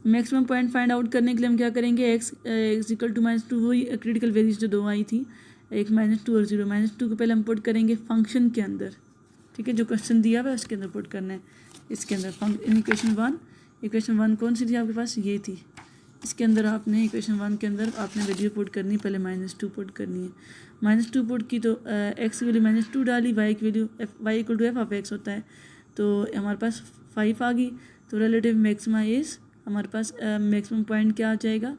Maximum point find out करने के लिए हम क्या करेंगे, एक्स इक्वल टू -2, वही क्रिटिकल वैल्यूज जो दो आई थी, एक -2 और 0। -2 को पहले हम पुट करेंगे फंक्शन के अंदर, ठीक है, जो क्वेश्चन दिया हुआ है उसके अंदर पुट करना है। इसके अंदर इक्वेशन वन कौन सी थी आपके पास, ये थी। इसके अंदर आपने इक्वेशन 1 के अंदर आपने वैल्यू पुट करनी, पहले -2 पुट करनी है। -2 पुट की तो एक्स की वैल्यू -2 डाली, वाई की value y equal to f of x होता है, तो हमारे पास 5 आ गई। तो रिलेटिव मैक्सिमा इज, हमारे पास मैक्सिमम पॉइंट क्या आ जाएगा,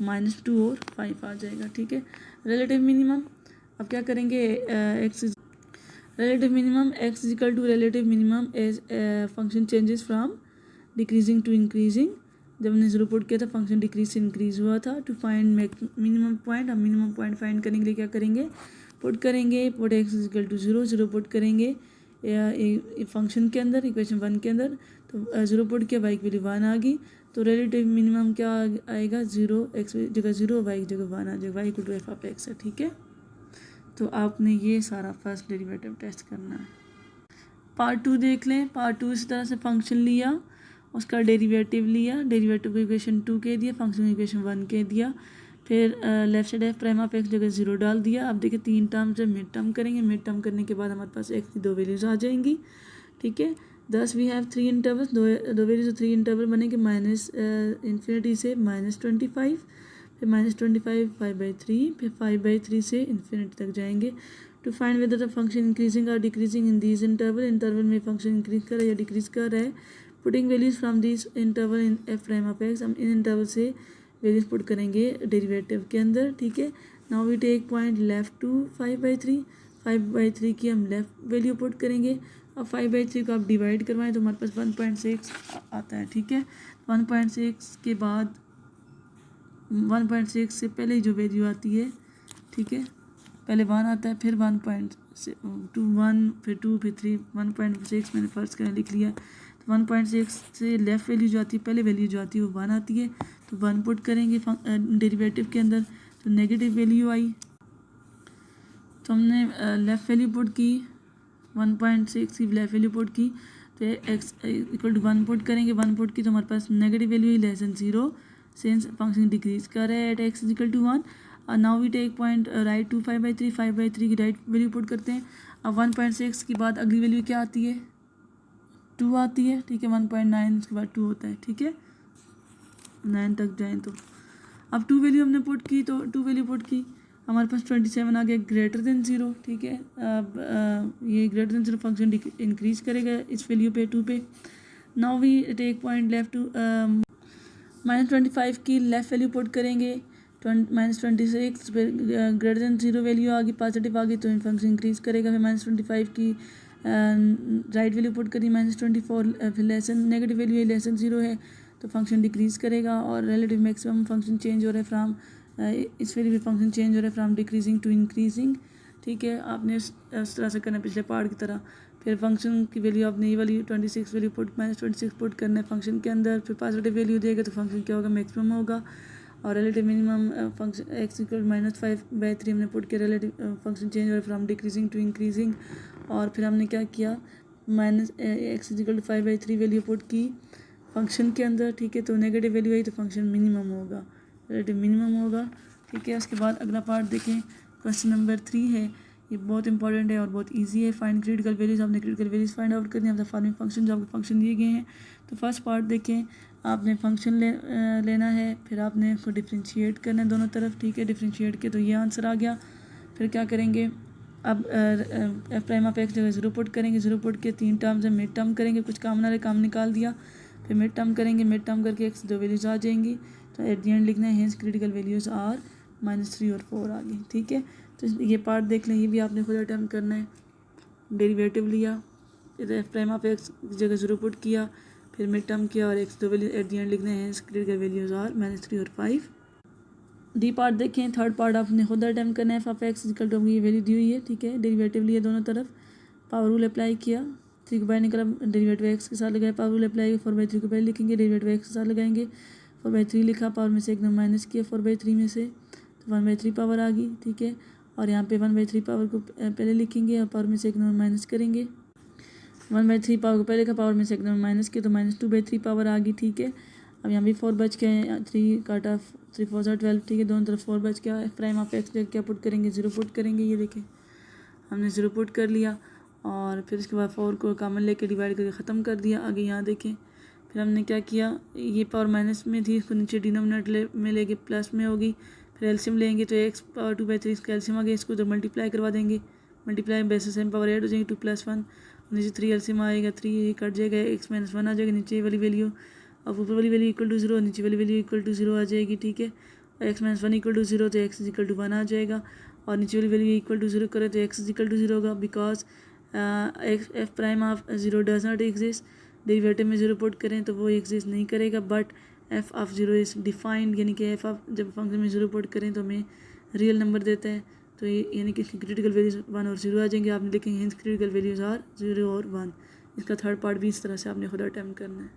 -2 और 5 आ जाएगा, ठीक है। रिलेटिव मिनिमम अब क्या करेंगे, relative minimum x equal to relative minimum as function changes from decreasing to increasing. जब हमने 0 पुट किया था फंक्शन डिक्रीज से इंक्रीज हुआ था। टू फाइंड मिनिमम पॉइंट, हम मिनिमम पॉइंट फाइंड करने के लिए क्या करेंगे, पुट करेंगे put x equal to 0 put करेंगे फंक्शन के अंदर, इक्वेशन 1 के अंदर। तो 0 पुट किया, वाई की वैल्यू 1 आ गई, तो रिलेटिव मिनिमम क्या आएगा, 0, एक्स जगह 0, वाई की जगह 1 आ जाएगा, y equal to f of x है, ठीक है। तो आपने ये सारा फर्स्ट डेरिवेटिव टेस्ट करना है। पार्ट 2 देख लें। पार्ट 2 इस तरह से फंक्शन लिया, उसका डेरिवेटिव लिया, डेरिवेटिव को इक्वेशन 2 के दिया, फंक्शन को इक्वेशन 1 के दिया, फिर left side F prime of x जगह 0 डाल दिया। अब देखिए 3 टर्म से मिड टर्म करेंगे, मिड टर्म करने के बाद हमारे पास एक्स की 2 वैल्यूज आ जाएंगी, ठीक है। दस वी हैव 3 इंटरवल्स, दो वैल्यूज 3 इंटरवल बनेंगे, -∞ से -25, फिर -25 5/3, फिर 5/3 से इन्फिनिटी तक जाएंगे। To find whether the function increasing और डिक्रीजिंग इन दीज इंटरवल में फंक्शन इंक्रीज कर रहा है या डिक्रीज कर रहा है। Putting values from this interval in f prime of x, हम इन इंटरवल से वैल्यूज पुट करेंगे डेरिवेटिव के अंदर, ठीक है। Now we take point left to 5/3, 5/3 की हम लेफ्ट वैल्यू पुट करेंगे। अब 5/3 को आप डिवाइड करवाएं तो हमारे पास 1.6 आता है, ठीक है। 1.6 के बाद 1.6 से पहले जो वैल्यू आती है, ठीक है, पहले 1 आता है, फिर 1.2 1 फिर 2 फिर 3, 1.6 मैंने फर्स्ट करने लिख लिया। तो 1.6 से लेफ्ट वैल्यू जो आती है, पहले वैल्यू जो आती है वो 1 आती है, तो 1 पुट करेंगे डेरिवेटिव के अंदर, तो नेगेटिव वैल्यू आई। तो हमने लेफ़्ट वैल्यू पुट की, 1.6 की लेफ़्ट वैल्यू पुट की, तो एक्स इक्वल टू 1 पुट करेंगे, 1 पुट की तो हमारे पास नेगेटिव वैल्यू ही less than 0, since function decrease कर रहा है at x equal to 1। Now we take point right to 5/3, 5/3 की राइट वैल्यू पुट करते हैं। अब 1.6 के बाद अगली वैल्यू क्या आती है, 2 आती है, ठीक है। 1.9 उसके बाद 2 होता है, ठीक है, 9 तक जाएँ तो। अब 2 वैल्यू हमने पुट की, तो 2 वैल्यू पुट की, हमारे पास 27 आ गया ग्रेटर देन 0, ठीक है। अब ये ग्रेटर देन 0 फंक्शन इंक्रीज करेगा इस वैल्यू पे 2 पे। Now we take point left to -25 की लेफ्ट वैल्यू पुट करेंगे, -26 फिर ग्रेटर देन 0 वैल्यू आ गई, पॉजिटिव आ गई, तो फंक्शन इंक्रीज करेगा। फिर -25 की राइट वैल्यू पुट करी, -24 फिर lesson negative value less than 0 है, तो फंक्शन डिक्रीज करेगा। और रिलेटिव मैक्सिमम फंक्शन चेंज हो रहा है फ्राम, इस वैल्यू पे फंक्शन चेंज हो रहा है फ्राम डिक्रीजिंग टू इंक्रीजिंग, ठीक है। आपने उस तरह से करना पिछले पार्ट की तरह। फिर फंक्शन की वैल्यू आपने ये वाली 26 वैल्यू पुट -26 पुट करना है फंक्शन के अंदर, फिर पॉजिटिव वैल्यू देगा तो फंक्शन क्या होगा, मैक्सिमम होगा। और relative minimum function x equal -5/3 हमने पुट किया, रिलेटिव फंक्शन चेंज हो रहा है फ्राम डिक्रीजिंग टू इंक्रीजिंग। और फिर हमने क्या किया, x equal to 5/3 value put की फंक्शन के अंदर, ठीक है। तो नेगेटिव वैल्यू आई तो फंक्शन मिनिमम होगा, रिलेटिव मिनिमम होगा, ठीक है। उसके बाद अगला पार्ट देखें, क्वेश्चन नंबर 3 है, ये बहुत इंपॉर्टेंट है और बहुत इजी है। फाइंड क्रिटिकल वैल्यूज, आपने क्रिटिकल वैल्यूज फाइंड आउट करनी है, आपका फॉलोइंग फंक्शन जो आपके फंक्शन दिए गए हैं। तो फर्स्ट पार्ट देखें, आपने फंक्शन लेना है, फिर आपने उसको डिफ्रेंशिएट करना है दोनों तरफ, ठीक है। डिफ्रेंशिएट के तो ये आंसर आ गया। फिर क्या करेंगे, अब एफ प्राइम ऑफ एक्स जगह 0 पुट करेंगे, 0 पुट के 3 टर्म्स है, मिड टर्म करेंगे, कुछ काम ना रहे काम निकाल दिया। फिर मिड टर्म करेंगे, मिड टर्म करके एक्स 2 वैल्यूज आ जाएंगी, तो एट दी एंड लिखना है हेंस क्रिटिकल वैल्यूज आर -3 और 4 आ गई, ठीक है। तो ये पार्ट देख लें, ये भी आपने खुद अटैम्प्ट करना है। डेरिवेटिव लिया, एफ प्राइम ऑफ एक्स जगह 0 पुट किया, फिर मिड टर्म किया और x 2 value at the end लिखना है हेंस क्रिटिकल वैल्यूज आर -3 और 5। डी पार्ट देखें, थर्ड पार्ट आपने खुद अटैम्प्ट करना है। F of x equal to ये वैल्यू दी हुई है, ठीक है। डेरिवेटिव लिया दोनों तरफ, पावर रूल अप्लाई किया, 3 को बाहर निकला, डेरिवेटिव एक्स के साथ लगाया, पावर रूल अप्लाई 4/3 को पहले लिखेंगे, डेरिवेटिव एक्स के साथ लगाएंगे, 4/3 लिखा, पावर में से एक नंबर माइनस किया 4/3 में से, तो 1/3 पावर आ गई, ठीक है। और यहाँ पे 1/3 पावर को पहले लिखेंगे और पावर में से एक नंबर माइनस करेंगे। 1/3 पावर को पहले लिखा, पावर में से एक नंबर माइनस किया, तो -2/3 पावर आ गई, ठीक है। अब यहाँ भी 4 बच गए हैं, 3 काटा 3 4 12, ठीक है, दोनों तरफ 4 बच गया। एफ प्राइम ऑफ एक्स क्या पुट करेंगे, 0 पुट करेंगे। ये देखें हमने 0 पुट कर लिया और फिर उसके बाद 4 को कॉमन लेके डिवाइड करके ख़त्म कर दिया। आगे यहाँ देखें फिर हमने क्या किया, ये पावर माइनस में थी, इसको नीचे डिनोमिनेटर में लेके प्लस में होगी। फिर एलसीएम लेंगे तो एक्स पावर 2/3 इसका एलसीएम आ गया, इसको तो मल्टीप्लाई करवा देंगे, multiply basis M power add हो जाएगी 2 + 1, नीचे 3 एलसीएम आएगा, 3 ये कट जाएगा, x - 1 आ जाएगा, नीचे वाली वैल्यू, अब ऊपर वाली वैल्यू इक्वल टू 0, नीचे वाली वैल्यू इक्वल टू 0 आ जाएगी, ठीक है। x - 1 इक्वल टू 0 तो x इक्वल टू 1 आ जाएगा, और नीचे वाली वैल्यू इक्वल टू 0 करे तो x इक्वल टू 0 होगा, because F prime of 0 does not exist. Derivative में 0 पुट करें तो वो एग्जिस्ट नहीं करेगा, but F of 0 is defined, यानी कि एफ ऑफ जब फंक्शन में 0 पुट करें तो हमें रियल नंबर देता है, तो ये यानी कि इसकी क्रिटिकल वैल्यूज 1 और 0 आ जाएंगे। आपने देखेंगे हिंस क्रिटिकल वैल्यूज आर 0 और 1। इसका थर्ड पार्ट भी इस तरह से आपने खुद अटैम्प्ट करना है।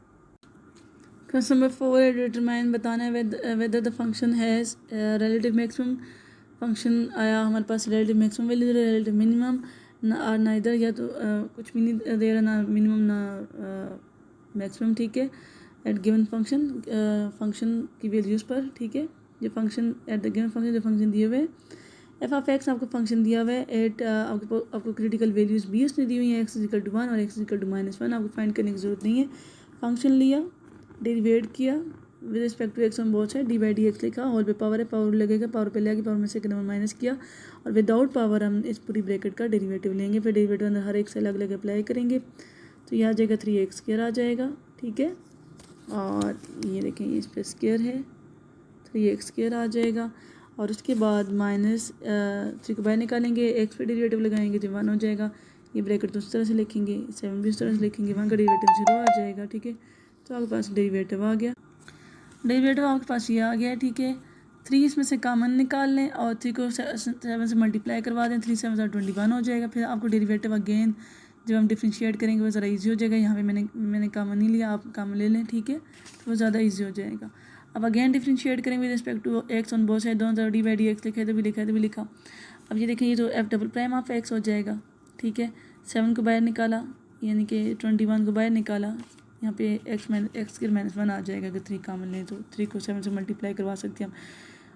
क्वेश्चन नंबर 4 है, डिटरमाइन बताना है whether the function has relative maximum. Function आया हमारे पास relative maximum value, relative minimum ना इधर, या तो कुछ भी नहीं दे रहा, ना मिनिमम ना मैक्सिमम, ठीक है, एट गिवन फंक्शन, फंक्शन की वैल्यूज़ पर, ठीक है। जो function at the given function, जो फंक्शन दिए हुए एफ ऑफ एक्स आपको फंक्शन दिया हुआ है, एट आपको क्रिटिकल वैल्यूज़ भी उसने दी हुई हैं, एक्स इक्वल टू 1 और एक्स इक्वल टू -1, आपको फाइंड करने की ज़रूरत नहीं है। फंक्शन लिया, डेरिवेट किया with respect to x on both side, dy/dx लिखा, होल पे पावर है, पावर लगेगा, पावर पे ले पावर में से नंबर माइनस किया, और विदाउट पावर हम इस पूरी ब्रैकेट का डेरिवेटिव लेंगे, फिर डेरिवेटिव अंदर हर एक से अलग अलग अप्लाई करेंगे, तो यह आ जाएगा 3x² आ जाएगा, ठीक है। और ये देखें इस पर स्क्वायर है, 3x² आ जाएगा, और उसके बाद -3 को बाहर निकालेंगे, एक्स पे डेरिवेटिव लगाएंगे तो 1 हो जाएगा। ये ब्रैकेट तो उस तरह से लिखेंगे, 7 भी उस तरह से लिखेंगे, 1 का डेरिवेटिव 0 आ जाएगा, ठीक है। तो आपके पास डेरिवेटिव आ गया, डेरिवेटिव आपके पास ये आ गया, ठीक है। 3 इसमें से कॉमन निकाल लें और 3 को 7 से मल्टीप्लाई करवा दें, 3 7 21 हो जाएगा। फिर आपको डेरिवेटिव अगेन जब हम डिफ्रेंशिएट करेंगे वो ज़रा इजी हो जाएगा। यहाँ पे मैंने कॉमन नहीं लिया, आप कॉमन ले लें, ठीक है, तो वो ज़्यादा इजी हो जाएगा। अब अगेन डिफ्रेंशिएट करेंगे with respect to x on both side, दोनों तरफ dy/dx लिखा है तो भी लिखा है तो भी लिखा। अब ये देखिए ये तो F double prime of x हो जाएगा, ठीक है। 7 को बाहर निकाला, यानी कि 21 को बाहर निकाला, यहाँ पे एक्स के -1 आ जाएगा। अगर 3 कॉमन लें तो 3 को 7 से मल्टीप्लाई करवा सकते हैं हम।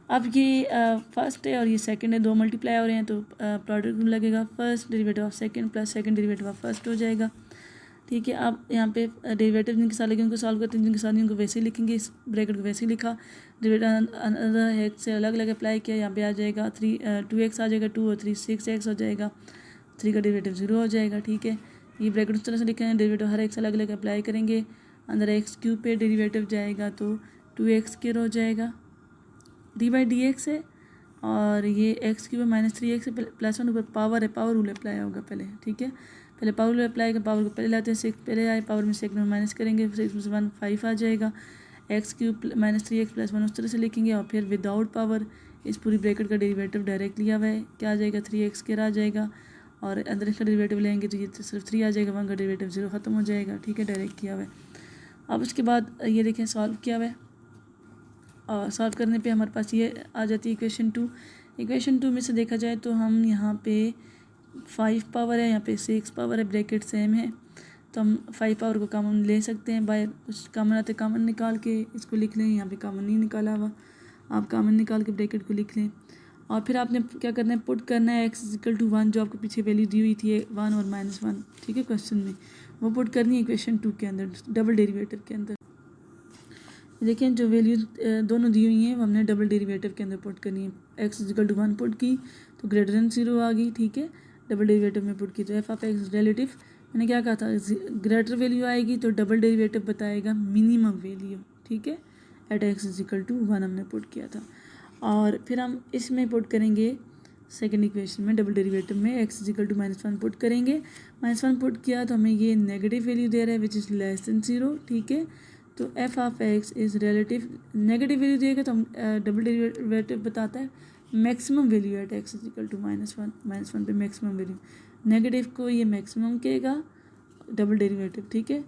अब ये फर्स्ट है और ये सेकंड है, 2 मल्टीप्लाई हो रहे हैं तो प्रोडक्ट लगेगा, first derivative of second plus second derivative of first हो जाएगा, ठीक है। आप यहाँ पे डेरिवेटिव जिनके साथ लगे उनको सॉल्व करते हैं, जिनके साथ उनको वैसे ही लिखेंगे, इस ब्रैकेट को वैसे ही लिखा, डेरिवेटिव एक्स से अलग अलग अप्लाई किया, यहाँ पे आ जाएगा 2x आ जाएगा, 2 और 3 6x हो जाएगा, 3 का डेरिवेटिव 0 हो जाएगा, ठीक है। ये ब्रैकेट उस तरह से लिखे हैं, डेरिवेटिव हर एक से अलग अलग अप्लाई करेंगे, अंदर x³ पे डेरिवेटिव जाएगा तो 2x² हो जाएगा, dy/dx है, और ये x³ -3x +1 ऊपर पावर है, पावर रूल अप्लाई होगा पहले, ठीक है। पहले पावर रूल अप्लाई कर, पावर को पहले लाते हैं, 6 पहले आए, पावर में 6 में माइनस करेंगे, 6 में से 1 5 आ जाएगा, x³ -3x +1 उस तरह से लिखेंगे, और फिर विदाउट पावर इस पूरी ब्रैकेट का डेरिवेटिव डायरेक्ट लिया हुआ है, क्या आ जाएगा 3x² आ जाएगा, और अंदर इसका डेरिवेटिव लेंगे तो ये सिर्फ 3 आ जाएगा, 1 का डेरिवेटिव 0 ख़त्म हो जाएगा, ठीक है, डायरेक्ट किया हुआ है। अब उसके बाद ये देखें सॉल्व किया हुआ है, और सॉल्व करने पे हमारे पास ये आ जाती है इक्वेशन 2। इक्वेशन 2 में से देखा जाए तो हम यहाँ पे 5 पावर है, यहाँ पे 6 पावर है, ब्रैकेट सेम है, तो हम 5 पावर को कॉमन ले सकते हैं, बाय कुछ कॉमन आते कॉमन निकाल के इसको लिख लें। यहाँ पे कॉमन नहीं निकाला हुआ, आप कॉमन निकाल के ब्रैकेट को लिख लें, और फिर आपने क्या करना है, पुट करना है x = 1, जो आपको पीछे वैल्यू दी हुई थी 1 और -1, ठीक है, क्वेश्चन में वो पुट करनी है इक्वेशन 2 के अंदर, डबल डेरिवेटिव के अंदर। देखिए जो वैल्यू दोनों दी हुई हैं वो हमने डबल डेरिवेटिव के अंदर पुट करनी है। x = 1 पुट की तो ग्रेटर देन 0 आ गई, ठीक है, डबल डेरिवेटिव में पुट की तो एफ ऑफ एक्स रिलेटिव, मैंने क्या कहा था, ग्रेटर वैल्यू आएगी तो डबल डेरिवेटिव बताएगा मिनिमम वैल्यू, ठीक है, एट x = 1 हमने पुट किया था। और फिर हम इसमें पुट करेंगे सेकेंड इक्वेशन में, डबल डेरिवेटिव में x = -1 पुट करेंगे, -1 पुट किया तो हमें ये नेगेटिव वैल्यू दे रहा है विच इज़ लेस देन 0, ठीक है। तो F of x is relative, negative value देगा तो हम डबल डेरिवेटिव बताता है मैक्सिमम वैल्यू एट x = -1 पे मैक्सिमम वैल्यू, नेगेटिव को ये मैक्सिमम कहेगा डबल डेरिवेटिव, ठीक है,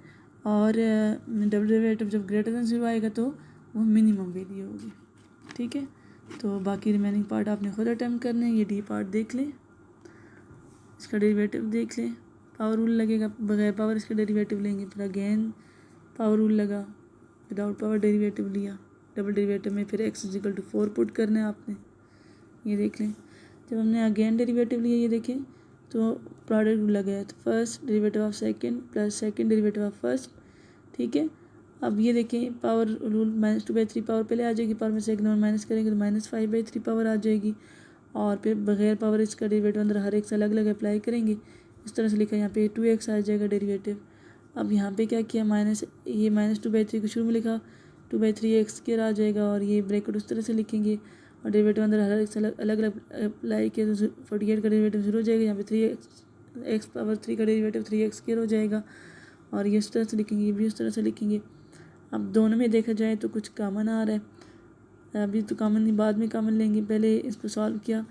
और डबल डेरिवेटिव जब ग्रेटर देन 0 आएगा तो वो मिनिमम वैल्यू होगी, ठीक है। तो बाकी रिमेनिंग पार्ट आपने खुद अटैम्प्ट करने हैं, ये डी पार्ट देख लें, इसका डेरिवेटिव देख लें, पावर रूल लगेगा, बगैर पावर इसका डेरिवेटिव लेंगे, फिर अगेन पावर रूल लगा, विदाउट पावर डेरिवेटिव लिया, डबल डेरिवेटिव में फिर x इजिकल टू 4 पुट करना है आपने, ये देख लें। जब हमने अगेन डेरिवेटिव लिया, ये देखें तो प्रोडक्ट रूल लगा है, तो first derivative of second plus second derivative of first, ठीक है। अब ये देखें पावर रूल -2/3 पावर पहले आ जाएगी, पावर में से एक नंबर माइनस करेंगे तो -5/3 पावर आ जाएगी, और फिर बगैर पावर इसका डेरिवेटिव अंदर हर एक से अलग अलग अप्लाई करेंगे। इस तरह से लिखा है, यहाँ पे 2x आ जाएगा डेरिवेटिव। अब यहाँ पे क्या किया, ये -2/3 को शुरू में लिखा, 2/3 x² आ जाएगा, और ये ब्रैकेट उस तरह से लिखेंगे, और डेरिवेटिव अंदर हर एक से अलग अलग अप्लाई किया तो 48 का डेरिवेटिव 0 हो जाएगा। यहाँ पे 3x⁻³ का डेरिवेटिव 3x² हो जाएगा, और ये उस तरह से लिखेंगे, ये भी उस तरह से लिखेंगे। अब दोनों में देखा जाए तो कुछ कॉमन आ रहा है, अभी तो कॉमन नहीं, बाद में कॉमन लेंगे। पहले इसको सॉल्व किया,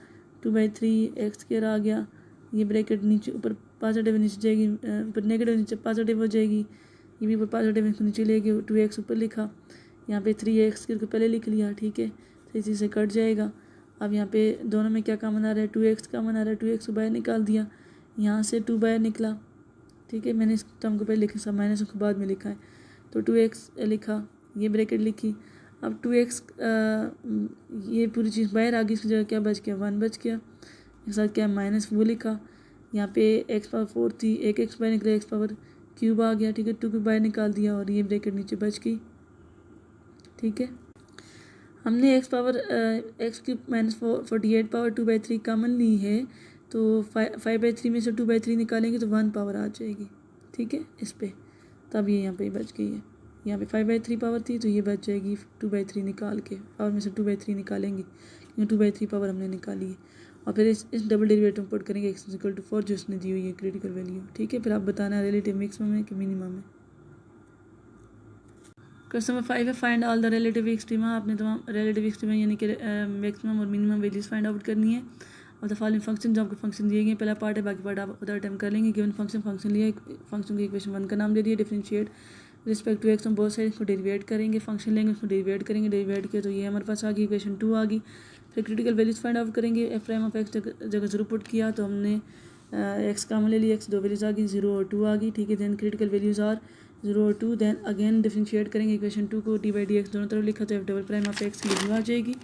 2/3 x² आ गया, ये ब्रैकेट नीचे ऊपर पॉजिटिव नीचे जाएगी, ऊपर नेगेटिव नीचे पॉजिटिव हो जाएगी, ये भी ऊपर पॉजिटिव नीचे लेगी, 2x ऊपर लिखा, यहाँ पे 3x² को पहले लिख लिया, ठीक है, तो इसी से कट जाएगा। अब यहाँ पे दोनों में क्या कॉमन आ रहा है, 2x कॉमन आ रहा है, 2x को बाहर निकाल दिया, यहाँ से 2 बाहर निकला, ठीक है। मैंने इस टर्म को पहले लिखा, सब माइनस को बाद में लिखा है, तो 2x लिखा, ये ब्रैकेट लिखी। अब 2x ये पूरी चीज़ बाहर आ गई, इसकी जगह क्या बच गया, 1 बच गया, एक साथ क्या माइनस वो लिखा, यहाँ पे x⁻4 थी, एक x बाहर निकला, x⁻³ आ गया, ठीक है, 2 को बाहर निकाल दिया, और ये ब्रैकेट नीचे बच गई, ठीक है। हमने x⁻x³ -48 पावर 2/3 कॉमन ली है, तो 5/3 में से 2/3 निकालेंगे तो 1 पावर आ जाएगी, ठीक है, इस पर, तब ये यहाँ पे बच गई है। यहाँ पे 5/3 पावर थी, तो ये बच जाएगी 2/3 निकाल के, पावर में से 2/3 निकालेंगे, क्योंकि 2/3 पावर हमने निकाली है, और फिर इस डबल डेरिवेटिव में पुट करेंगे x इक्वल टू 4 जो उसने दी हुई है क्रिटिकल वैल्यू, ठीक है। फिर आप बताना है रिलेटिव मैक्सिमम है कि मिनिमम है। क्वेश्चन नंबर 5 है, find all the relative extrema. आपने तमाम रिलेटिव एक्सट्रीमा यानी कि मैक्सिमम और मिनिमम वैल्यूज़ फाइंड आउट करनी है। और द फॉलोइंग फंक्शन, जो आपको फंक्शन दिए गए, पहला पार्ट है, बाकी पार्ट आप खुद अटेम्प्ट कर लेंगे। गिवन फंक्शन लिया, फंक्शन को इक्वेशन 1 का नाम दे दिया, डिफरेंशिएट रिस्पेक्ट टू एक्स हम बहुत सारे इसको डेरिवेट करेंगे, फंक्शन लेंगे उसको डेरिवेट करेंगे, डेरिवेट किया तो ये हमारे पास आ गई इक्वेशन 2 आ गई। फिर क्रिटिकल वैल्यूज़ फाइंड आउट करेंगे, f'(x) जगह 0 पुट किया तो हमने एक्स कॉमन ले लिया, एक्स 2 वैल्यूज़ आ गई, 0 और 2 आ गई, ठीक है। देन क्रिटिकल वैल्यूज़ आर 0 और 2, देन अगेन डिफरेंशिएट करेंगे इक्वेशन 2 को, d/dx दोनों तरफ लिखा तो f'(x) की वैल्यू आ जाएगी,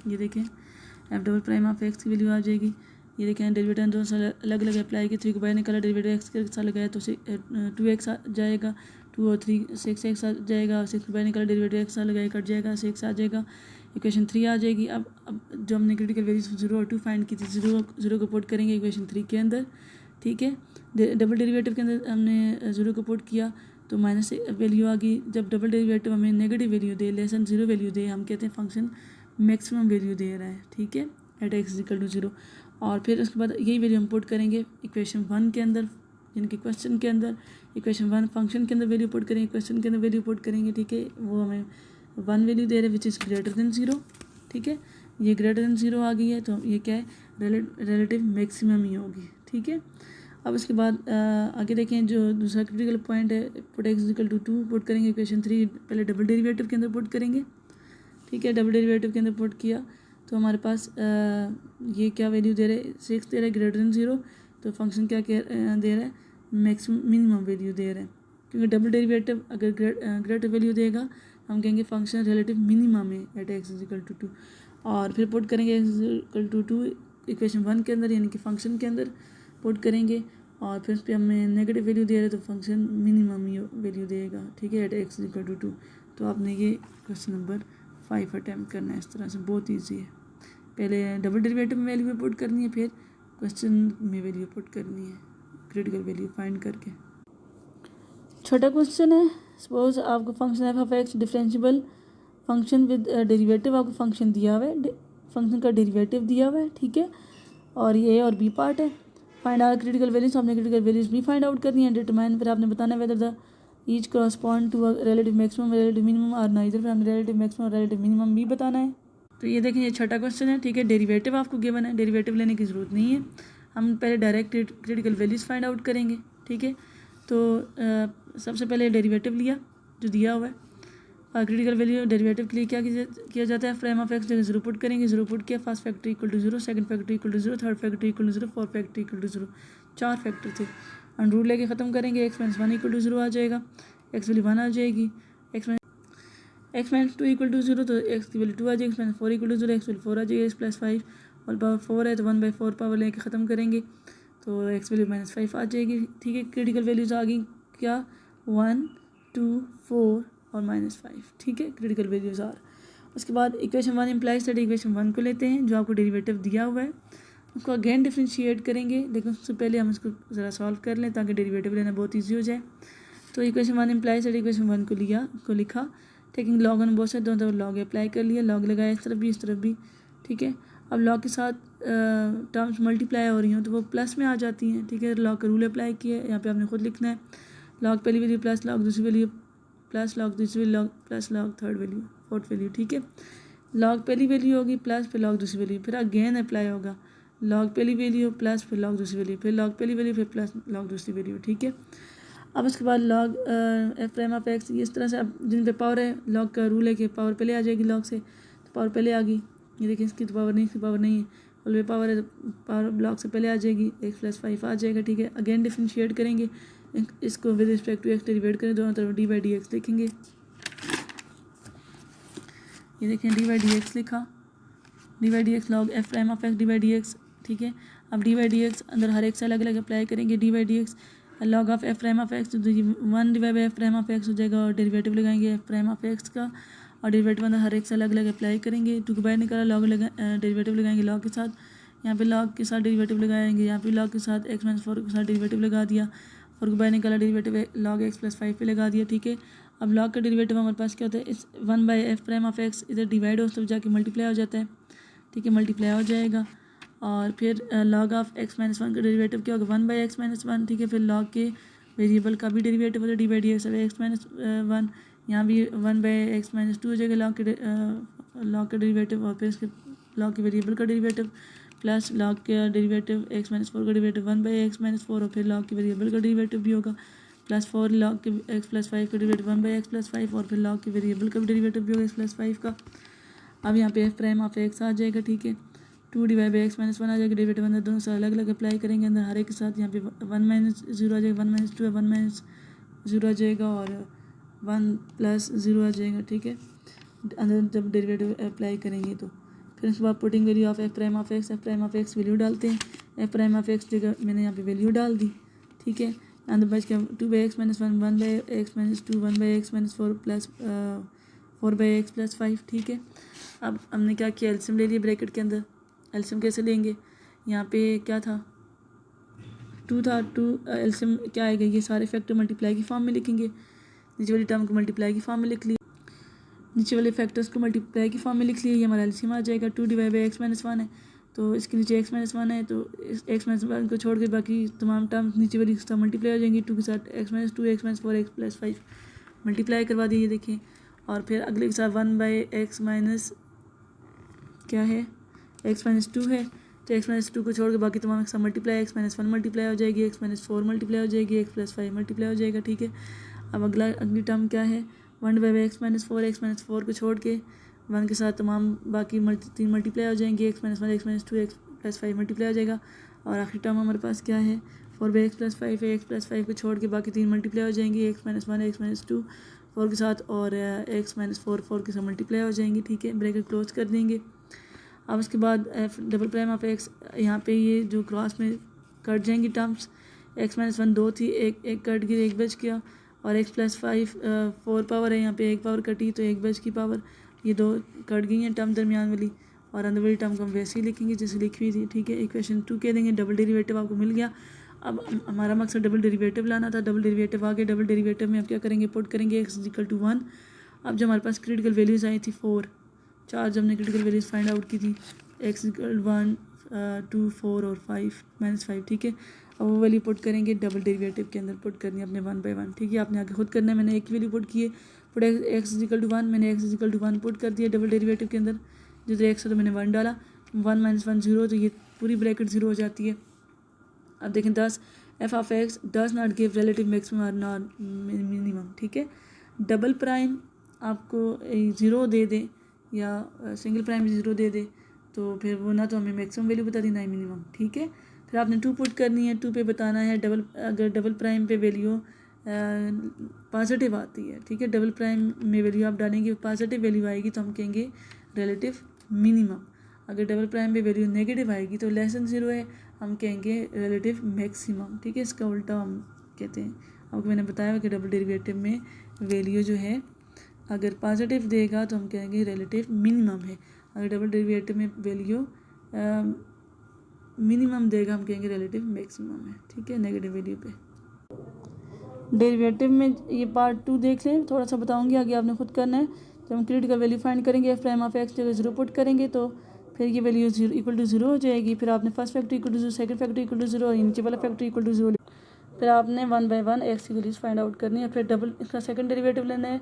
ये देखें f'(x) की वैल्यू आ जाएगी, ये देखें। डेरिवेटिव दोनों से अलग अलग अप्लाई की, 3 को बाहर निकाला, डेरिवेटिव x के साथ लगाया तो 2x आ जाएगा, 2 और 3 6x आ जाएगा, 6 को बाहर निकाला, डेरिवेटिव x साथ लगाया, कट जाएगा, 6 आ जाएगा, इक्वेशन 3 आ जाएगी। अब जो हमने क्रिटिकल वैल्यूज 0 और 2 फाइंड की थी, 0 को पुट करेंगे इक्वेशन 3 के अंदर, ठीक है। डबल डेरिवेटिव के अंदर हमने 0 को पुट किया तो माइनस वैल्यू आ गई। जब डबल डेरिवेटिव हमें नेगेटिव वैल्यू दे, लेस देन 0 वैल्यू दे, हम कहते हैं फंक्शन मैक्सिमम वैल्यू दे रहा है, ठीक है, एट x इक्वल टू 0। और फिर उसके बाद यही वैल्यू हम पुट करेंगे इक्वेशन 1 के अंदर, यानी कि क्वेश्चन के अंदर, इक्वेशन 1 फंक्शन के अंदर वैल्यू पुट करेंगे, क्वेश्चन के अंदर वैल्यू पुट करेंगे, ठीक है। वो हमें 1 वैल्यू दे रहे हैं विच इज़ ग्रेटर देन 0, ठीक है। ये ग्रेटर देन 0 आ गई है तो ये क्या है, रिलेटिव मैक्सिमम ही होगी, ठीक है। अब उसके बाद आगे देखें, जो दूसरा क्रिटिकल पॉइंट है, put x equal to 2 put करेंगे, इक्वेशन 3 पहले डबल डेरिवेटिव के अंदर पुट करेंगे, ठीक है। डबल डेरिवेटिव के अंदर पुट किया तो हमारे पास ये क्या वैल्यू दे रहे हैं, 6 दे रहा है, ग्रेटर देन 0, तो फंक्शन क्या दे रहा है, मिनिमम वैल्यू दे रहा है, क्योंकि डबल डेरिवेटिव अगर ग्रेटर वैल्यू देगा हम कहेंगे फंक्शन रिलेटिव मिनिमम है एट x इक्वल टू 2। और फिर पुट करेंगे x इक्वल टू 2 इक्वेशन 1 के अंदर, यानी कि फंक्शन के अंदर पुट करेंगे, और फिर उस पर हमें नेगेटिव वैल्यू दे रहे तो फंक्शन मिनिमम ही वैल्यू देगा, ठीक है, एट x इक्वल टू 2। तो आपने ये क्वेश्चन नंबर 5 अटैम्प्ट करना है इस तरह से, बहुत ईजी है। पहले डबल डेरिवेटिव में वैल्यू पुट करनी है, फिर क्वेश्चन में वैल्यू पुट करनी है, क्रिटिकल वैल्यू फाइंड करके। छोटा क्वेश्चन है, सपोज आपको function f(x) differentiable function with derivative, आपको फंक्शन दिया हुआ है, फंक्शन का डेरिवेटिव दिया हुआ है, ठीक है, और ये और बी पार्ट है। फाइंड आउट क्रिटिकल वैल्यूज, आपने क्रिटिकल वैल्यूज भी फाइंड आउट करनी है, डिटरमाइन, फिर आपने बताना है whether the each correspond to relative maximum relative minimum और नाइदर, फिर हमने रिलेटिव मैक्सिमम और रिलेटिव मिनिमम भी बताना है। तो ये देखें, ये छठा क्वेश्चन है, ठीक है। डेरिवेटिव आपको गिवन है, डेरिवेटिव लेने की ज़रूरत नहीं है, हम पहले direct critical values find out करेंगे, ठीक है। तो सबसे पहले डेरिवेटिव लिया जो दिया हुआ है, क्रिटिकल वैल्यू डेरिवेटिव के लिए क्या किया जाता है, f'(x) जगह 0 पुट करेंगे, 0 पुट किया, first factor equal to 0, second factor equal to 0, third factor equal to 0, fourth factor equal to 0, 4 factor थे। अंडर रूट लेके ख़त्म करेंगे, x - 1 इक्वल टू 0 आ जाएगा, x वैल्यू 1 आ जाएगी, x x minus two equal to zero, तो x की value 2 आ जाएगी, x minus 4 equal to zero, x value 4 आ जाएगी, एक्स प्लस 5 और पावर 4 है तो 1/4 पावर लेके ख़त्म करेंगे तो एक्स वैल्यू -5 आ जाएगी। ठीक है, क्रिटिकल वैल्यूज़ आ गई क्या 1 2 4 और -5। ठीक है, क्रिटिकल वैल्यूज़ आर। उसके बाद इक्वेशन 1 इम्प्लाइज दैट इक्वेशन 1 को लेते हैं जो आपको डेरिवेटिव दिया हुआ है, उसको अगेन डिफ्रेंशिएट करेंगे, लेकिन उससे पहले हम इसको ज़रा सॉल्व कर लें ताकि डेरिवेटिव लेना बहुत ईजी हो जाए। तो इक्वेशन 1 इम्प्लाइज दैट इक्वेशन 1 को लिखा, taking log on both side, दोनों तरफ लॉग अप्लाई कर लिया, लॉग लगाया इस तरफ भी। ठीक है, अब लॉग के साथ टर्म्स मल्टीप्लाई हो रही हों तो वो प्लस में आ जाती हैं। ठीक है, लॉग का रूल अप्लाई किया है, यहाँ पे आपने खुद लिखना है लॉग पहली वैल्यू प्लस लॉग दूसरी वैल्यू प्लस लॉग दूसरी log plus log third value fourth value. ठीक है, लॉग पहली वैल्यू होगी प्लस फिर लॉग दूसरी वैल्यू, फिर अगेन अप्लाई होगा लॉग पहली वैल्यू प्लस फिर लॉग दूसरी वैल्यू, फिर लॉग पहली वैल्यू फिर प्लस लॉग दूसरी वैल्यू। ठीक है, अब उसके बाद log F prime of x, इस तरह से अब जिन पे पावर है लॉग का रूल है कि पावर पहले आ जाएगी लॉग से, तो पावर पहले आ गई। ये देखिए इसकी तो पावर नहीं, इसकी पावर नहीं है, और वे पावर है तो पावर लॉग से पहले आ जाएगी, एक्स प्लस 5 आ जाएगा। ठीक है, अगेन डिफ्रेंशिएट करेंगे इसको with respect to x derivate करें, दोनों तरफ डी बाई डी एक्स लिखेंगे। ये देखें डी बाई डी एक्स लिखा, D by D x log F prime of x D by D x. ठीक है, अब डी बाई डी एक्स अंदर हर एक से अलग अलग अप्लाई करेंगे, D by D x log of F prime of x, तो 1 divide by F prime of x हो जाएगा, और डेरिवेटिव लगाएंगे एफ प्राइम ऑफ एक्स का, और डेरिवेटिव अंदर हर एक से अलग अलग अप्लाई करेंगे। टू के बाहर निकाला, लॉग डेरिवेटिव लगाएंगे लॉग के साथ, यहाँ पे लॉग के साथ डेरिवेटिव लगाएंगे, यहाँ पे लॉग के साथ एक्स माइनस 4 के साथ डेरिवेटिव लगा दिया, और के बाहर निकाला डेरिवेटिव लॉग एक्स प्लस 5 पे लगा दिया। ठीक है, अब लॉग का डेरिवेटिव हमारे पास क्या होता है, इस 1 by F prime of x इधर डिवाइड हो तब जाके मल्टीप्लाई हो जाता है। ठीक है, मल्टीप्लाई हो जाएगा, और फिर लॉग ऑफ एक्स माइनस 1 का डेरिवेटिव क्या होगा 1 बाई एक्स माइनस 1। ठीक है, फिर लॉग के वेरिएबल का भी डेरिवेटिव होता है D by D x x minus 1, यहाँ भी 1 बाई एक्स माइनस 2 हो जाएगा लॉग का डेरिवेटिव, और फिर इसके लॉग के वेरिएबल का डेरिवेटिव प्लस लॉग का डेरिवेटिव एक्स माइनस 4 का डेरिवेटिव 1 बाई एक्स माइनस 4, और फिर लॉग के वेरिएबल का डेरिवेटिव भी होगा प्लस 4 लॉग के एक्स प्लस 5 का डेरिवेटिव 1 बाई एक्स प्लस 5, और फिर लॉग के वेरिएबल का भी डेरिवेटिव भी होगा एक्स प्लस 5 का। अब यहाँ पे एफ प्राइम ऑफ एक्स आ जाएगा। ठीक है, 2 डिवाइड बाई एक्स माइनस 1 आ जाएगा, डेरिवेटिव अंदर दोनों से अलग अलग अप्लाई करेंगे, अंदर हर एक के साथ यहाँ पे 1 माइनस 0 आ जाएगा, 1 माइनस 2 है 1 माइनस 0 आ जाएगा, और 1 प्लस 0 आ जाएगा। ठीक है, अंदर जब डेरिवेटिव अप्लाई करेंगे तो फिर उसके बाद putting value of F prime of x value डालते हैं, एफ प्राइम ऑफ एक्स जगह मैंने यहाँ पे वैल्यू डाल दी। ठीक है, अंदर बच गया 2 by x minus 1 1 by x minus 2 1 by x minus 4 plus 4 by x plus 5। ठीक है, अब हमने क्या किया, एलसीएम ले लिया ब्रैकेट के अंदर। एलसीएम कैसे लेंगे, यहाँ पे क्या था 2 था, 2 एलसीएम क्या आएगा, ये सारे फैक्टर मल्टीप्लाई की फॉर्म में लिखेंगे, नीचे वाली टर्म को मल्टीप्लाई की फॉर्म में लिख लिया, नीचे वाले फैक्टर्स को मल्टीप्लाई की फॉर्म में लिख लिया, ये हमारा एलसीएम आ जाएगा। 2 डिवाइड बाई एक्स माइनस 1 है तो इसके नीचे एक्स माइनस 1 है, तो एक्स माइनस 1 को छोड़ के बाकी तमाम टर्म्स नीचे वाली के साथ मल्टीप्लाई हो जाएंगी, 2 के साथ x minus 2 x minus 4 x plus 5 multiply करवा दिए, देखें, और फिर अगले के साथ 1 बाई एक्स माइनस क्या है एक्स माइनस 2 है, तो एक्स माइनस 2 को छोड़ के बाकी तमाम के साथ मल्टीप्लाई, एक्स माइनस 1 मल्टीप्लाई हो जाएगी, एक्स माइनस 4 मल्टीप्लाई हो जाएगी, एक्स प्लस 5 मल्टीप्लाई हो जाएगा। ठीक है, अब अगली टर्म क्या है 1 बाई एक्स माइनस 4 को छोड़ के 1 के साथ तमाम बाकी 3 मल्टीप्लाई हो जाएंगे, x minus 1 x minus 2 x plus 5 multiply हो जाएगा, और आखिरी टर्म हमारे पास क्या है 4 बाई एक्स प्लस 5 है, एक्स प्लस 5 को छोड़ के बाकी 3 मल्टीप्लाई हो जाएंगी, एक्स माइनस 1 एक्स माइनस 2 4 के साथ, और एक्स माइनस 4 के साथ मल्टीप्लाई हो जाएंगी। ठीक है, ब्रैकेट क्लोज कर देंगे। अब उसके बाद F double prime of x, यहाँ पे ये जो क्रॉस में कट जाएंगी टर्म्स, एक्स माइनस 1 2 थी, एक कट गई, एक बच गया, और एक्स प्लस 5 4 पावर है, यहाँ पे एक पावर कटी तो एक बच की पावर, ये 2 कट गई हैं टर्म दरमियान वाली, और अंदर वाली टर्म को हम वैसे ही लिखेंगे जैसे लिखी हुई थी। ठीक है, इक्वेशन 2 कह देंगे, डबल डेरिवेटिव आपको मिल गया। अब हमारा मकसद डबल डेरिवेटिव लाना था, डबल डेरिवेटिव आ गया, डबल डेरिवेटिव में अब क्या करेंगे, पुट करेंगे एक्स इक्वल टू 1। अब जब हमारे पास क्रिटिकल वैल्यूज़ आई थी 4 जब हमने क्रिटिकल वैल्यूज़ फाइंड आउट की थी, एक्स इक्वल 1 2 4 और 5 -5। ठीक है, अब वो वैल्यू पुट करेंगे डबल डेरिवेटिव के अंदर, पुट करनी है अपने 1 बाई 1। ठीक है, आपने आगे खुद करना है, मैंने एक की वैल्यू पुट की है, पुट एक्स इक्वल टू 1, मैंने एक्स इक्वल टू 1 पुट कर दिया डबल डेरिवेटिव के अंदर, जिधर एक्स है तो मैंने 1 डाला, 1 माइनस 1 0, तो ये पूरी ब्रैकेट 0 हो जाती है। अब देखें 10 F of x does not give relative maximum और नॉट मिनिमम। ठीक है, डबल प्राइम आपको 0 दे दे या सिंगल प्राइम 0 दे दे तो फिर वो ना तो हमें मैक्सिमम वैल्यू बता दी ना ही मिनिमम। ठीक है, फिर आपने 2 पुट करनी है, 2 पे बताना है अगर डबल प्राइम पे वैल्यू पॉजिटिव आती है, ठीक है। डबल प्राइम में वैल्यू आप डालेंगे पॉजिटिव वैल्यू आएगी तो हम कहेंगे रिलेटिव मिनिमम। अगर डबल प्राइम में वैल्यू नेगेटिव आएगी तो लेस देन ज़ीरो है, हम कहेंगे रिलेटिव मैक्सिमम, ठीक है। इसका उल्टा हम कहते हैं। आपको मैंने बताया कि डबल डेरिवेटिव में वैल्यू जो है अगर पॉजिटिव देगा तो हम कहेंगे रिलेटिव मिनिमम है, अगर डबल डेरिवेटिव में वैल्यू मिनिमम देगा हम कहेंगे रिलेटिव मैक्सिमम है, ठीक है, नेगेटिव वैल्यू पे। डेरिवेटिव में ये पार्ट 2 देख लें, थोड़ा सा बताऊंगी, आगे आपने खुद करना है। जब हम क्रिटिकल वैल्यू फाइंड करेंगे एफ प्राइम ऑफ एक्स जगह जीरो पुट करेंगे तो फिर ये value zero equal to zero हो जाएगी। फिर आपने first factor equal to zero, second factor equal to zero और नीचे वाला फैक्टर इक्वल टू जीरो। फिर आपने 1 बाय 1 एक्स की वैल्यूज फाइंड आउट करनी है। फिर डबल इसका सेकंड डेरिवेटिव लेना है,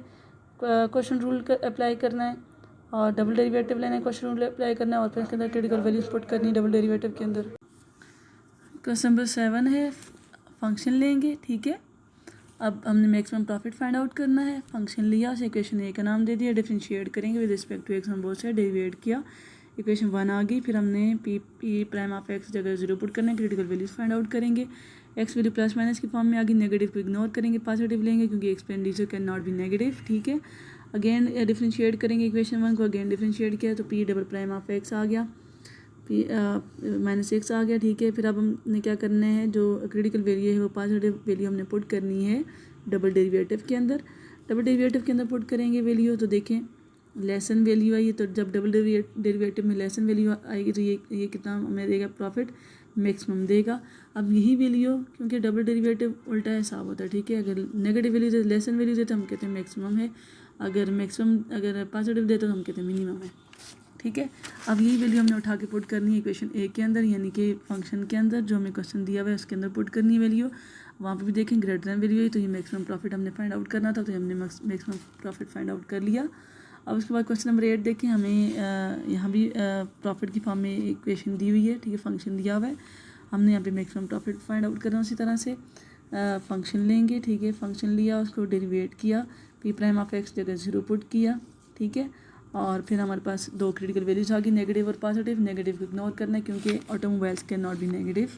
क्वेश्चन रूल अप्लाई करना है, और डबल डेरिवेटिव लेना है, क्वेश्चन रूल अप्लाई करना है, और फिर इसके अंदर क्रिटिकल वैल्यूज पुट करनी है डबल डेरिवेटिव के अंदर। क्वेश्चन नंबर 7 है, फंक्शन लेंगे, ठीक है। अब हमने मैक्सिमम प्रॉफिट फाइंड आउट करना है। फंक्शन लिया, उसे इक्वेशन ए का नाम दे दिया, डिफरेंशिएट करेंगे विद रिस्पेक्ट टू एक्स, हम बोथ साइड डेरिवेट किया, इक्वेशन 1 आ गई। फिर हमने पी प्राइम ऑफ एक्स जगह जीरो पुट करना है, क्रिटिकल वैल्यूज फाइंड आउट करेंगे। एक्स वैल्यू प्लस माइनस की फॉर्म में आ गई, नेगेटिव को इग्नोर करेंगे, पॉजिटिव लेंगे क्योंकि expenditure can not be negative, ठीक है। अगेन डिफरेंशिएट करेंगे इक्वेशन 1 को, अगेन डिफरेंशिएट किया तो p double prime of x आ गया, पी माइनस एक्स आ गया, ठीक है। फिर अब हमने क्या करना है, जो क्रिटिकल वैल्यू है वो पॉजिटिव वैल्यू हमने पुट करनी है डबल डेरिवेटिव के अंदर। डबल डेरिवेटिव के अंदर पुट करेंगे वैल्यू, तो देखें लेसन वैल्यू आई है, तो जब डबल डेरिवेटिव में लेसन वैल्यू आएगी तो ये कितना हमें देगा, प्रॉफिट मैक्सिमम देगा। अब यही वैल्यू क्योंकि डबल डेरिवेटिव उल्टा हिसाब होता है, ठीक है। अगर नेगेटिव वैल्यू दे, लेसन वैल्यू दे तो हम कहते हैं मैक्सिमम है, अगर पॉजिटिव दे तो हम कहते हैं मिनिमम है, ठीक है। अब यही वैल्यू हमने उठा के पुट करनी है इक्वेशन ए के अंदर, यानी कि फंक्शन के अंदर जो हमें क्वेश्चन दिया हुआ है उसके अंदर पुट करनी है वैल्यू। वहाँ पे भी देखें ग्रेटर देन वैल्यू है, तो ये मैक्सिमम प्रॉफिट हमने फाइंड आउट करना था, तो हमने मैक्सिमम प्रॉफिट फाइंड आउट कर लिया। अब उसके बाद क्वेश्चन नंबर 8 देखें, हमें यहाँ भी प्रॉफिट की फॉर्म में इक्वेशन दी हुई है, ठीक है, फंक्शन दिया हुआ है, हमने यहाँ पे मैक्सिमम प्रॉफिट फाइंड आउट करना है। उसी तरह से फंक्शन लेंगे, ठीक है, फंक्शन लिया, उसको डेरिवेट किया, पी प्राइम ऑफ एक्स जगह जीरो पुट किया, ठीक है। और फिर हमारे पास दो क्रिटिकल वैल्यूज आ गई, नेगेटिव और पॉजिटिव। नेगेटिव को इग्नोर करना है क्योंकि automobiles can not be negative.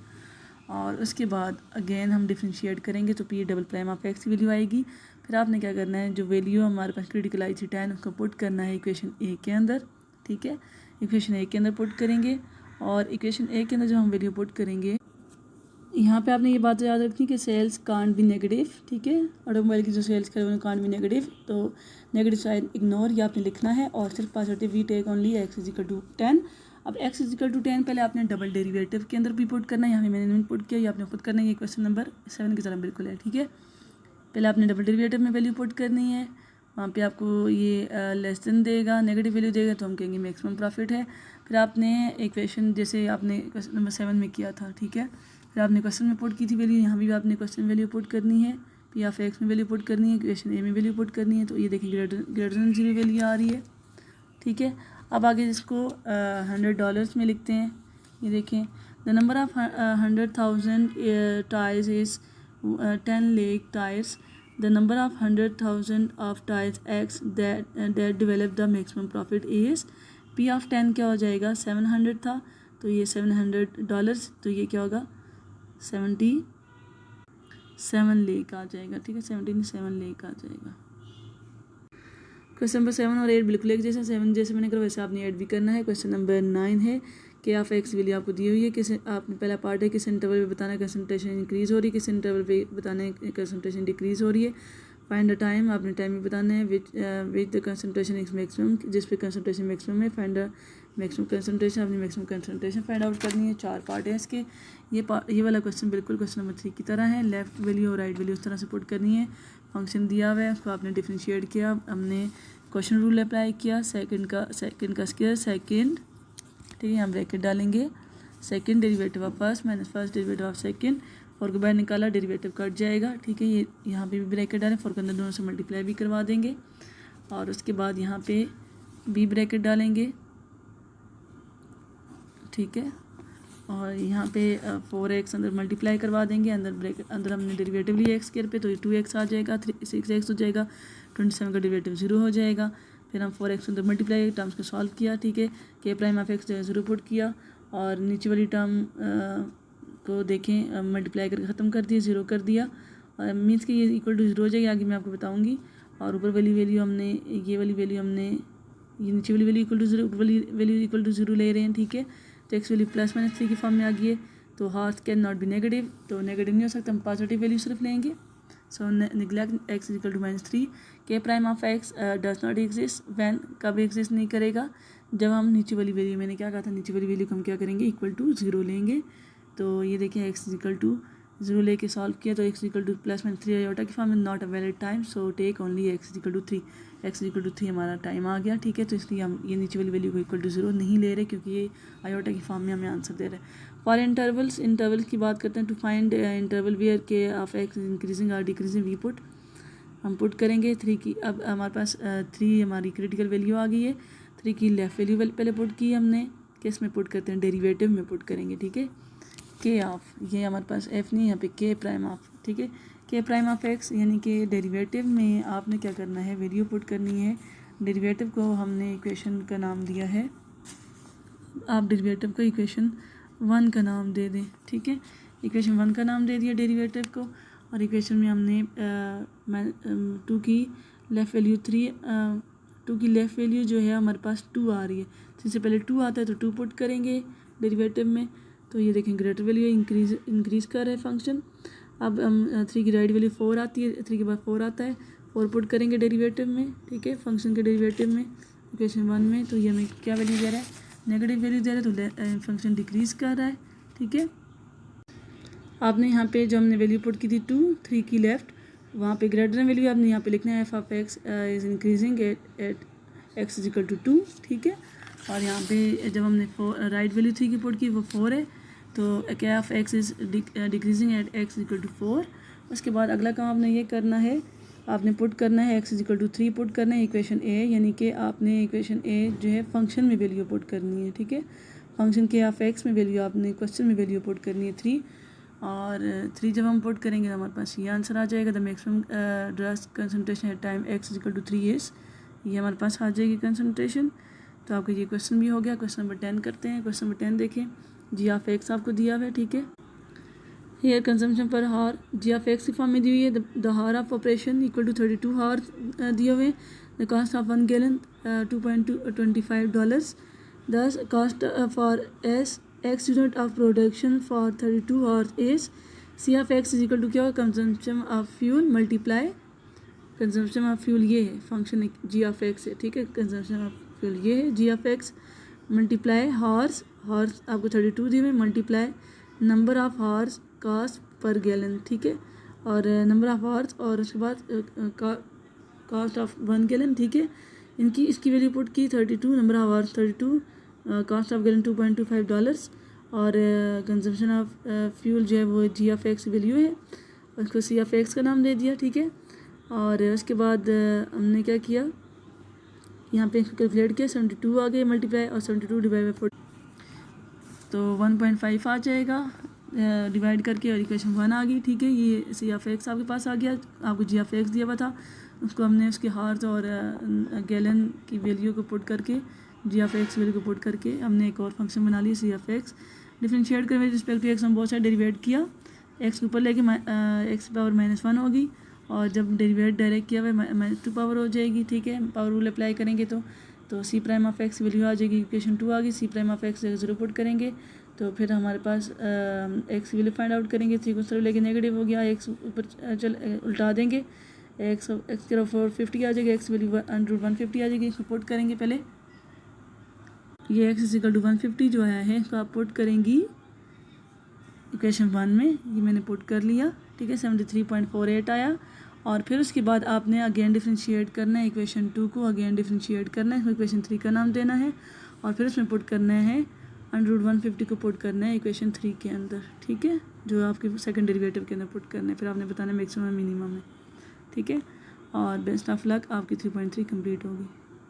और उसके बाद अगेन हम डिफरेंशिएट करेंगे तो p double prime of x की वैल्यू आएगी। फिर आपने क्या करना है, जो वैल्यू हमारे पास क्रिटिकल आई थी 10 उसको पुट करना है इक्वेशन ए के अंदर, ठीक है। इक्वेशन ए के अंदर पुट करेंगे, और इक्वेशन ए के अंदर जो हम वैल्यू पुट करेंगे, यहाँ पे आपने ये बात याद रखनी कि सेल्स कांट बी नेगेटिव, ठीक है। ऑटोमोबाइल की जो सेल्स कर रहे हैं कांट बी नेगेटिव, तो नेगेटिव साइड इग्नोर ये आपने लिखना है, और सिर्फ positive we take only x equal to 10। अब एक्स इजिकल टू 10 पहले आपने डबल डेरिवेटिव के अंदर भी पुट करना है, यहाँ पे मैंने नहीं पुट किया, ये आपने खुद करना है, ये क्वेश्चन नंबर 7 की तरह बिल्कुल है, ठीक है। पहले आपने डबल डेरिवेटिव में वैल्यू पुट करनी है, वहाँ पे आपको ये लेस देन देगा, नेगेटिव वैल्यू देगा तो हम कहेंगे मैक्सिमम प्रॉफिट है। फिर आपने इक्वेशन जैसे आपने क्वेश्चन नंबर 7 में किया था, ठीक है, फिर आपने क्वेश्चन में पुट की थी वैल्यू, यहाँ भी आपने क्वेश्चन वैल्यू पुट करनी है, पी ऑफ एक्स में वैल्यू पुट करनी है, इक्वेशन ए में वैल्यू पुट करनी है, तो ये देखिए ग्रेटर देन जीरो वैल्यू आ रही है, ठीक है। अब आगे इसको $100 में लिखते हैं, ये देखें, the number of 100,000 tyres is 10 lakh tyres, the number of 100,000 of tyres x that develop the maximum profit is, P of 10 क्या हो जाएगा, 700 था, तो ये $700, तो ये क्या होगा 77 लाख आ जाएगा, ठीक है, 77 लाख आ जाएगा। क्वेश्चन नंबर 7 और 8 बिल्कुल एक जैसा, 7 जैसे मैंने कहा वैसे आपने 8 भी करना है। क्वेश्चन नंबर 9 है कि ऑफ एक्स वैल्यू आपको दी हुई है, किस आपने पहला पार्ट है किस इंटरवल पे बताना है कंसंट्रेशन इंक्रीज़ हो रही है, किस इंटरवल पे बताना है कंसंट्रेशन डिक्रीज़ हो रही है। फाइंड द टाइम, आपने टाइम भी बताना है which the concentration is maximum, जिस पे कंसंट्रेशन मैक्सिमम है। फाइंड द मैक्सिमम कंसंट्रेशन, आपने मैक्सिमम कंसंट्रेशन फाइंड आउट करनी है। 4 पार्ट है इसके, ये वाला क्वेश्चन बिल्कुल क्वेश्चन नंबर 3 की तरह है, लेफ्ट वैल्यू और राइट वैल्यू उस तरह से पुट करनी है। फंक्शन दिया हुआ है, उसको आपने डिफरेंशिएट किया, हमने क्वेश्चन रूल अप्लाई किया, सेकंड का स्क्वायर सेकंड, ठीक है, हम ब्रैकेट डालेंगे, second derivative of first minus first derivative of second, और को बाहर निकाला, डेरिवेटिव कट जाएगा, ठीक है। ये यहाँ पे भी ब्रैकेट डालें, फोर के अंदर दोनों से मल्टीप्लाई भी करवा देंगे, और उसके बाद यहाँ पे भी ब्रैकेट डालेंगे, ठीक है, और यहाँ पे 4x अंदर मल्टीप्लाई करवा देंगे, अंदर ब्रैकेट अंदर हमने डेरिवेटिव लिया एक्स स्क्वायर पे, तो ये 2x आ जाएगा, 6x हो जाएगा, 27 का डेरिवेटिव 0 हो जाएगा। फिर हम 4x अंदर मल्टीप्लाई टर्म्स को सॉल्व किया, ठीक है, के प्राइम ऑफ एक्स 0 पुट किया, और नीचे वाली टर्म को देखें मल्टीप्लाई करके ख़त्म कर दिया, 0 कर दिया, मीन्स कि ये इक्वल टू 0 हो जाएगी, आगे मैं आपको बताऊँगी। और ऊपर वाली वैल्यू हमने, ये वाली वैल्यू हमने, ये नीचे वाली वैल्यू इक्वल टू 0, ऊपर वाली वैल्यू इक्वल टू 0 ले रहे हैं, ठीक है। तो एक्स वैल्यू +-3 की फॉर्म में आ गई है, तो hours can not be negative, तो नेगेटिव नहीं हो सकता, हम पॉजिटिव वैल्यू सिर्फ लेंगे। So neglect x equal to -3, के prime of x does not exist when, कब एग्जिस्ट नहीं करेगा, जब हम नीचे वाली वैल्यू, मैंने क्या कहा था, नीचे वाली वैल्यू को हम क्या करेंगे, इक्वल टू 0 लेंगे। तो ये देखिए एक्स इक्वल टू 0 लेके सॉल्व किया, तो एक्स इक्वल टू +-3 आयोटा की फॉर्म में, not a valid time, so take only x equal to 3, x equal to 3 हमारा टाइम आ गया, ठीक है। तो इसलिए हम ये नीचे वाली वैल्यू को इक्वल टू 0 नहीं ले रहे, क्योंकि ये आयोटा की फॉर्म में हमें आंसर दे रहे हैं। फॉर इंटरवल्स की बात करते हैं, टू फाइंड इंटरवल वेयर के ऑफ एक्स इंक्रीजिंग और डिक्रीजिंग, वी पुट, हम पुट करेंगे 3 की। अब हमारे पास 3 हमारी क्रिटिकल वैल्यू आ गई है, 3 की लेफ्ट वैल्यू पहले पुट की हमने, किस में पुट करते हैं, डेरिवेटिव में पुट करेंगे, ठीक है। के ऑफ, ये हमारे पास एफ नहीं, यहाँ पे के प्राइम ऑफ, ठीक है, के प्राइम ऑफ एक्स, यानी कि डेरिवेटिव में आपने क्या करना है, वैल्यू पुट करनी है। डेरिवेटिव को हमने इक्वेशन का नाम दिया है, आप डेरिवेटिव को इक्वेशन 1 का नाम दे दें, ठीक है। इक्वेशन 1 का नाम दे दिया डेरिवेटिव को, और इक्वेशन में हमने 2 की लेफ़्ट वैल्यू 3, 2 की लेफ़्ट वैल्यू जो है हमारे पास 2 आ रही है, तो इससे पहले 2 आता है तो 2 पुट करेंगे डेरिवेटिव में। तो ये देखें ग्रेटर वैल्यू इंक्रीज़ कर रहा है फंक्शन। अब हम 3 की राइट वैल्यू 4 आती है, 3 के बाद 4 आता है, 4 पुट करेंगे डेरिवेटिव में, ठीक है, फंक्शन के डेरिवेटिव में इक्वेशन 1 में। तो ये हमें क्या वैल्यू दे रहा है, नेगेटिव वैल्यू दे रहा है, तो फंक्शन डिक्रीज़ कर रहा है, ठीक है। आपने यहाँ पे जो हमने वैल्यू पुट की थी 2, 3 की लेफ़्ट, वहाँ पे ग्रेटर वैल्यू आपने यहाँ पे लिखना है, f of x is increasing at x is equal to 2, ठीक है। और यहाँ पे जब हमने राइट वैल्यू 3 की पुट की, वो 4 है, तो के of x is decreasing at x equal to 4। उसके बाद अगला काम आपने ये करना है, आपने पुट करना है x is equal to 3 put करना है इक्वेशन ए, यानी कि आपने इक्वेशन ए जो है फंक्शन में वैल्यू पुट करनी है, ठीक है। फंक्शन के ऑफ एक्स में वैल्यू आपने क्वेश्चन में वैल्यू पुट करनी है 3, और 3 जब हम पुट करेंगे तो हमारे पास ये आंसर आ जाएगा, the maximum drug concentration at time x is equal to 3 is, ये हमारे पास आ जाएगी कंसनट्रेशन। तो आपका ये क्वेश्चन भी हो गया। क्वेश्चन नंबर 10 करते हैं। क्वेश्चन नंबर 10 देखें, जी ऑफ एक्स आपको दिया हुआ है, ठीक है। हेयर कंजम्पशन पर हार जी ऑफ एक्स की फॉर्म में दी हुई है, द हार ऑफ ऑपरेशन इक्वल टू 32 हार दिए हुए हैं, the cost of 1 gallon $2.25, thus cost for x unit of production for 32 hours is, c of x is equal to क्या, consumption of fuel multiply, consumption of fuel ये है function ji of x है, ठीक है। Consumption of fuel ये है जी of x, multiply horse आपको 32 दिए हुए, multiply number of horse cost per gallon, ठीक है, और नंबर ऑफ हॉर्स और उसके बाद कॉस्ट ऑफ 1 गैलन, ठीक है। इसकी वैल्यू पुट की 32, number of horse 32, cost of gallon $2.25, और कंजम्पशन ऑफ फ्यूल जो है वो जी ऑफ एक्स वैल्यू है, उसको सी ऑफ एक्स का नाम दे दिया, ठीक है। और उसके बाद हमने क्या किया, यहाँ पे कैलकुलेट किया, 72 आ गए मल्टीप्लाई, और 72 डिवाइड बाई 40 तो 1.5 आ जाएगा डिवाइड करके, और इक्वेशन 1 आ गई, ठीक है। ये सी ऑफ एक्स आपके पास आ गया, आपको जी ऑफ एक्स दिया हुआ था, उसको हमने उसके हार्स और गैलन की वैल्यू को पुट करके, जी ऑफ एक्स वैल्यू को पुट करके हमने एक और फंक्शन बना लिया सी ऑफ एक्स। डिफरेंशिएट करके रिस्पेक्ट टू एक्स हम बहुत सारे डेरिवेट किया, एक्स के ऊपर लेके एक्स पावर -1 होगी, और जब डेरिवेट डायरेक्ट किया हुआ -2 पावर हो जाएगी, ठीक है। पावर रूल अप्लाई करेंगे तो C prime of x value आ जाएगी, इक्वेशन 2 आ गई, C prime of x 0 put करेंगे, तो फिर हमारे पास एक्स वैल्यू फाइंड आउट करेंगे, 3 को तरफ लेके नेगेटिव हो गया, एक्स ऊपर चल उल्टा देंगे, एक्स की तरफ 450 आ जाएगी, एक्स वैल्यू √150 आ जाएगी, इसको पुट करेंगे पहले, ये एक्स इज इक्वल टू 150 जो आया है इसको आप पुट करेंगी इक्वेशन 1 में, ये मैंने पुट कर लिया, ठीक है। 73.48 आया, और फिर उसके बाद आपने अगेन डिफरेंशिएट करना है इक्वेशन 2 को, अगेन डिफरेंशिएट करना है, इसमें इक्वेशन 3 का नाम देना है, और फिर उसमें पुट करना है √150 को पुट करना है इक्वेशन 3 के अंदर, ठीक है, जो आपके सेकंड डेरिवेटिव के अंदर पुट करना है, फिर आपने बताना है मैक्सिमम मिनिमम है, ठीक है। और बेस्ट ऑफ लक, आपकी 3.3 कंप्लीट होगी।